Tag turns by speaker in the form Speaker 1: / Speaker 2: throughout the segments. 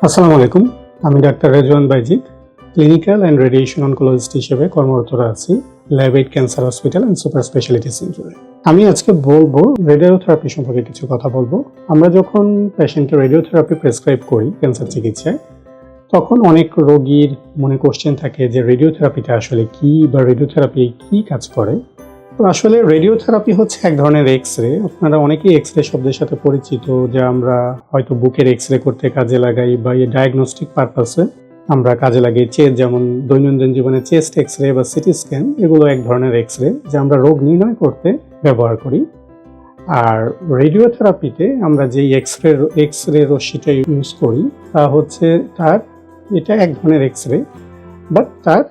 Speaker 1: আসসালামু আলাইকুম। আমি doctor Rezwan Baijit, clinical and radiation oncologist হিসেবে কর্মরত আছি lab 8 cancer hospital and super speciality সেন্টারে। আমি আজকে বলবো রেডিওথেরাপি সম্পর্কে কিছু কথা বলবো। আমরা যখন পেশেন্টকে রেডিওথেরাপি প্রেসক্রাইব করি ক্যান্সার চিকিৎসায়, তখন অনেক রোগীর মনে কোশ্চেন থাকে যে রেডিওথেরাপিটা আসলে কি বা রেডিওথেরাপি কি কাজ করে। তো আসলে রেডিওথেরাপি হচ্ছে এক ধরনের এক্স-রে। আপনারা অনেকেই এক্স-রে শব্দের সাথে পরিচিত, যা আমরা হয়তো বুকের এক্স-রে করতে কাজে লাগাই বা ডায়াগনস্টিক পারপাসে আমরা কাজে লাগাই। যেমন দৈনন্দিন জীবনে চেস্ট এক্স-রে বা সিটি স্ক্যান, এগুলো এক ধরনের এক্স-রে যা আমরা রোগ নির্ণয় করতে ব্যবহার করি। আর রেডিওথেরাপিতে আমরা যেই এক্স-রে রশ্মিটা ইউজ করি তা হচ্ছে এটা এক ধরনের এক্স-রে, বাট তার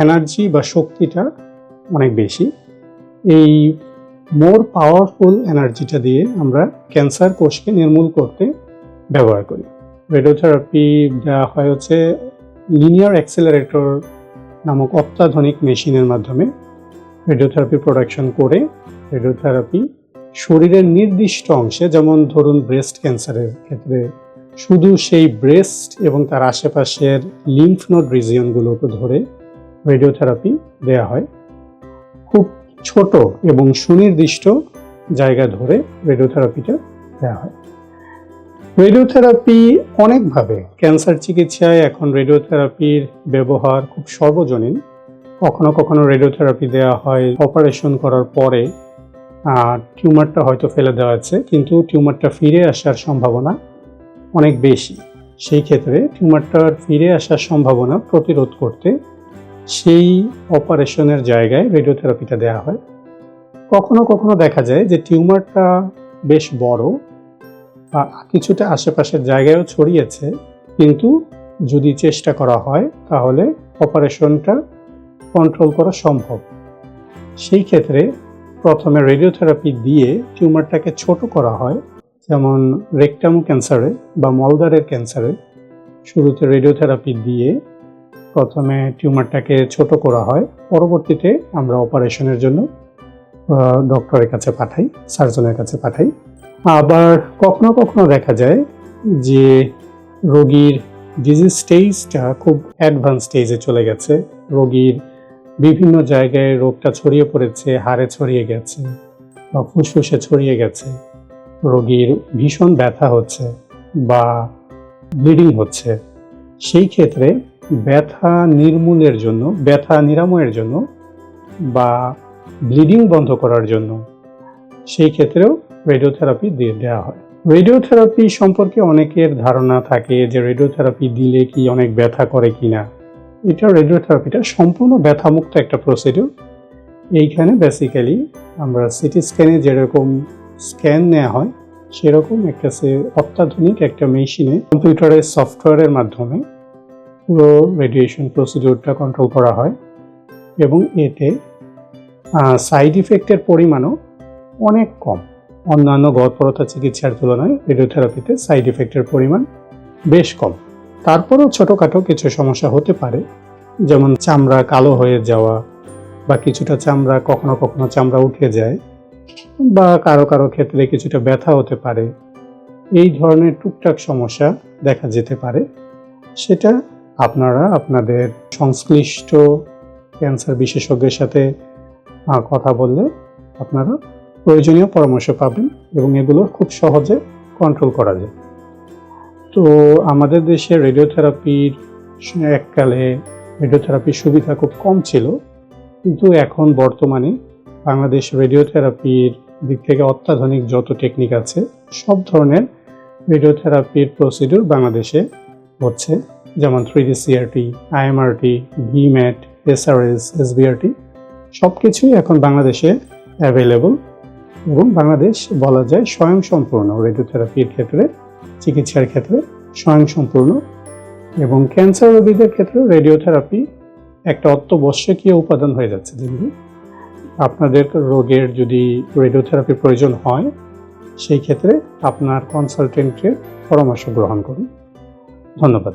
Speaker 1: এনার্জি বা শক্তিটা অনেক বেশি। এই মোর পাওয়ারফুল এনার্জিটা দিয়ে আমরা ক্যান্সার কোষকে নির্মূল করতে ব্যবহার করি। রেডিওথেরাপি দেওয়া হয় হচ্ছে লিনিয়ার অ্যাক্সেলারেটর নামক অত্যাধুনিক মেশিনের মাধ্যমে রেডিওথেরাপি প্রোডাকশন করে রেডিওথেরাপি শরীরের নির্দিষ্ট অংশে, যেমন ধরুন ব্রেস্ট ক্যান্সারের ক্ষেত্রে শুধু সেই ব্রেস্ট এবং তার আশেপাশের লিম্ফ নোড রিজিয়নগুলোকে ধরে রেডিওথেরাপি দেওয়া হয়। খুব ছোট এবং সুনির্দিষ্ট জায়গা ধরে রেডিওথেরাপিটা দেওয়া হয়। রেডিওথেরাপি অনেকভাবে ক্যান্সার চিকিৎসায় এখন রেডিওথেরাপির ব্যবহার খুব সর্বজনীন। কখনো কখনো রেডিওথেরাপি দেওয়া হয় অপারেশন করার পরে, টিউমারটা হয়তো ফেলে দেওয়া আছে কিন্তু টিউমারটা ফিরে আসার সম্ভাবনা অনেক বেশি। সেই ক্ষেত্রে টিউমারটার ফিরে আসার সম্ভাবনা প্রতিরোধ করতে সেই অপারেশনের জায়গায় রেডিওথেরাপিটা দেওয়া হয়। কখনো কখনো দেখা যায় যে টিউমারটা বেশ বড় বা কিছুটা আশেপাশের জায়গায়ও ছড়িয়েছে, কিন্তু যদি চেষ্টা করা হয় তাহলে অপারেশনটা কন্ট্রোল করা সম্ভব। সেই ক্ষেত্রে প্রথমে রেডিওথেরাপি দিয়ে টিউমারটাকে ছোট করা হয়। যেমন রেকটাম ক্যান্সারে বা মলদ্বারের ক্যান্সারে শুরুতে রেডিওথেরাপি দিয়ে প্রথমে টিউমারটাকে ছোট করা হয়, পরবর্তীতে আমরা অপারেশনের জন্য ডক্টরের কাছে পাঠাই, সার্জনের কাছে পাঠাই। আবার কখনো কখনো দেখা যায় যে রোগীর ডিজিজ স্টেজটা খুব অ্যাডভান্স স্টেজে চলে গেছে, রোগীর বিভিন্ন জায়গায় রোগটা ছড়িয়ে পড়েছে, হাড়ে ছড়িয়ে গেছে বা ফুসফুসে ছড়িয়ে গেছে, রোগীর ভীষণ ব্যথা হচ্ছে বা ব্লিডিং হচ্ছে। সেই ক্ষেত্রে ব্যথা নিরাময়ের জন্য বা ব্লিডিং বন্ধ করার জন্য সেই ক্ষেত্রেও রেডিওথেরাপি দিয়ে দেওয়া হয়। রেডিওথেরাপি সম্পর্কে অনেকের ধারণা থাকে যে রেডিওথেরাপি দিলে কি অনেক ব্যথা করে কিনা। রেডিওথেরাপিটা সম্পূর্ণ ব্যথামুক্ত একটা প্রসিডিউর। এইখানে বেসিক্যালি আমরা সিটি স্ক্যানে যেরকম স্ক্যান নেওয়া হয় সেরকম অত্যাধুনিক একটা মেশিনে কম্পিউটারের সফটওয়্যারের মাধ্যমে পুরো রেডিয়েশন প্রসিডিউরটা কন্ট্রোল করা হয় এবং এতে সাইড ইফেক্টের পরিমাণও অনেক কম। অন্যান্য গড়পড়তা চিকিৎসার তুলনায় রেডিওথেরাপিতে সাইড ইফেক্টের পরিমাণ বেশ কম। তারপরও ছোটোখাটো কিছু সমস্যা হতে পারে, যেমন চামড়া কালো হয়ে যাওয়া বা কিছুটা কখনো কখনো চামড়া উঠে যায় বা কারো কারো ক্ষেত্রে কিছুটা ব্যথা হতে পারে। এই ধরনের টুকটাক সমস্যা দেখা যেতে পারে। সেটা আপনারা আপনাদের সংশ্লিষ্ট ক্যান্সার বিশেষজ্ঞের সাথে কথা বললে আপনারা প্রয়োজনীয় পরামর্শ পাবেন এবং এগুলো খুব সহজে কন্ট্রোল করা যায়। তো আমাদের দেশে এককালে রেডিওথেরাপির সুবিধা খুব কম ছিল, কিন্তু এখন বর্তমানে বাংলাদেশ রেডিওথেরাপির দিক থেকে অত্যাধুনিক যত টেকনিক আছে সব ধরনের রেডিওথেরাপির প্রসিডিউর বাংলাদেশে হচ্ছে, যেমন 3D CRT, IMRT, VMAT, SRS, SBRT সব কিছুই এখন বাংলাদেশে অ্যাভেলেবল এবং বাংলাদেশ বলা যায় স্বয়ংসম্পূর্ণ রেডিওথেরাপির ক্ষেত্রে, চিকিৎসার ক্ষেত্রে স্বয়ংসম্পূর্ণ। এবং ক্যান্সার রোগীদের ক্ষেত্রে রেডিওথেরাপি একটা অত্যাবশ্যকীয় উপাদান হয়ে যাচ্ছে। কিন্তু আপনাদের রোগের যদি রেডিওথেরাপির প্রয়োজন হয় সেই ক্ষেত্রে আপনার কনসালটেন্টের পরামর্শ গ্রহণ করুন। ধন্যবাদ।